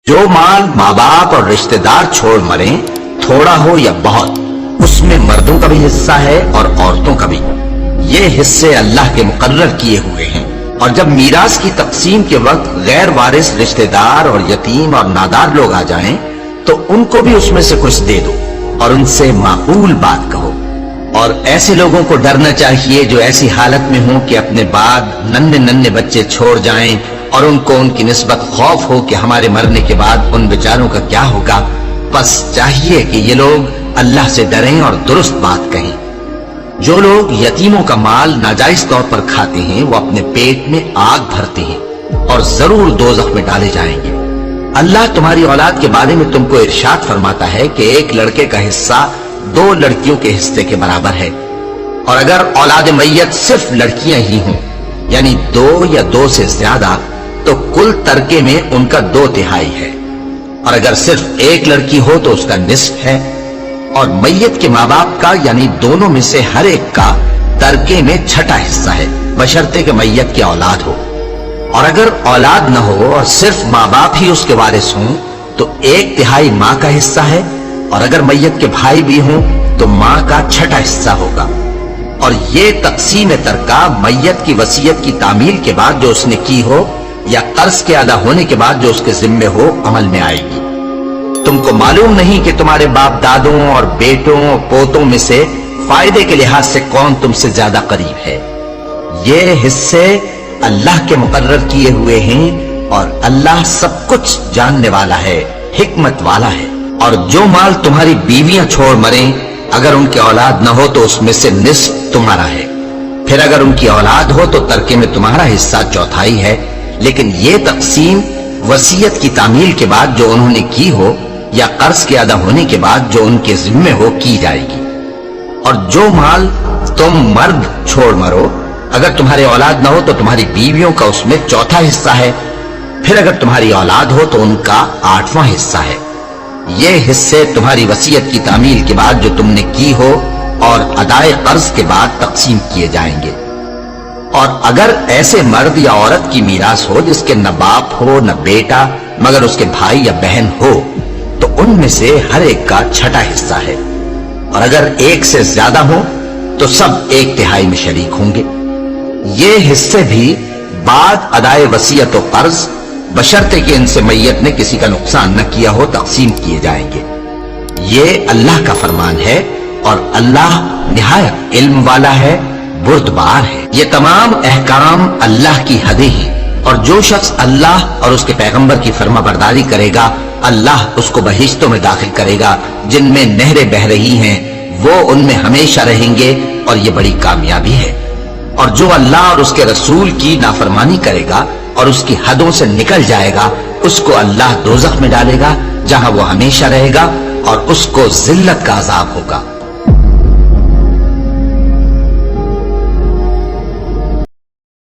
जो माल माँ बाप और रिश्तेदार छोड़ मरे, थोड़ा हो या बहुत, उसमें मर्दों का भी हिस्सा है और औरतों का भी। ये हिस्से अल्लाह के मुकर्रर किए हुए हैं। और जब मीरास की तकसीम के वक्त गैर वारिस रिश्तेदार और यतीम और नादार लोग आ जाएं, तो उनको भी उसमें से कुछ दे दो और उनसे माकूल बात कहो। और ऐसे लोगों को डरना चाहिए जो ऐसी हालत में हों कि अपने बाद नन्हे नन्हे बच्चे छोड़ जाएं और उनको उनकी निस्बत खौफ हो कि हमारे मरने के बाद उन बेचारों का क्या होगा। बस चाहिए कि ये लोग अल्लाह से डरें और दुरुस्त बात कहें। जो लोग यतीमों का माल नाजायज तौर पर खाते हैं, वो अपने पेट में आग भरते हैं और जरूर दोज़ख में डाले जाएंगे। अल्लाह तुम्हारी औलाद के बारे में तुमको इरशाद फरमाता है कि एक लड़के का हिस्सा 2 लड़कियों के हिस्से के बराबर है। और अगर औलाद मैयत सिर्फ लड़कियां ही हों, यानी 2 या 2 से ज्यादा, तो कुल तरके में उनका 2/3 है। और अगर सिर्फ एक लड़की हो तो उसका निस्फ है। और मैयत के माँ बाप का यानी दोनों में से हर एक का तरके में 6ठा हिस्सा है, बशर्ते कि मैयत की औलाद हो। और अगर औलाद न हो और सिर्फ माँ बाप ही उसके वारिस हों, तो 1/3 माँ का हिस्सा है। और अगर मैयत के भाई भी हों तो माँ का 6ठा हिस्सा होगा। और ये तकसीम तरका मैयत की वसीयत की तामील के बाद जो उसने की हो या कर्ज के अदा होने के बाद जो उसके जिम्मे हो, अमल में आएगी। तुमको मालूम नहीं कि तुम्हारे बाप दादों और बेटों और पोतों में से फायदे के लिहाज से कौन तुमसे ज्यादा करीब है। ये हिस्से अल्लाह के मुकर्रर किए हुए हैं और अल्लाह सब कुछ जानने वाला है, हिकमत वाला है। और जो माल तुम्हारी बीवियां छोड़ मरें, अगर उनकी औलाद न हो तो उसमें से निस्फ तुम्हारा है। फिर अगर उनकी औलाद हो तो तरके में तुम्हारा हिस्सा 1/4 है। लेकिन ये तकसीम वसीयत की तामील के बाद जो उन्होंने की हो या कर्ज के अदा होने के बाद जो उनके जिम्मे हो, की जाएगी। और जो माल तुम मर्द छोड़ मरो, अगर तुम्हारी औलाद न हो तो तुम्हारी बीवियों का उसमें 1/4 हिस्सा है। फिर अगर तुम्हारी औलाद हो तो उनका 8वां हिस्सा है। ये हिस्से तुम्हारी वसीयत की तामील के बाद जो तुमने की हो और अदाए कर्ज के बाद तकसीम किए जाएंगे। और अगर ऐसे मर्द या औरत की मीरास हो जिसके न बाप हो न बेटा मगर उसके भाई या बहन हो, तो उनमें से हर एक का 6ठा हिस्सा है। और अगर एक से ज्यादा हो तो सब 1/3 में शरीक होंगे। ये हिस्से भी बाद अदाए वसीयत और कर्ज, बशर्ते कि इनसे मैयत ने किसी का नुकसान न किया हो, तकसीम किए जाएंगे। ये अल्लाह का फरमान है और अल्लाह निहायत इल्म वाला है, बुर्दबार है। ये तमाम अहकाम अल्लाह की हदें हैं। और जो शख्स अल्लाह और उसके पैगंबर की फर्माबरदारी करेगा, अल्लाह उसको बहिश्तों में दाखिल करेगा जिनमें नहरें बह रही हैं, वो उनमें हमेशा रहेंगे और ये बड़ी कामयाबी है। और जो अल्लाह और उसके रसूल की नाफरमानी करेगा और उसकी हदों से निकल जाएगा, उसको अल्लाह दोज़ख में डालेगा जहां वो हमेशा रहेगा और उसको जिल्लत का अजाब होगा।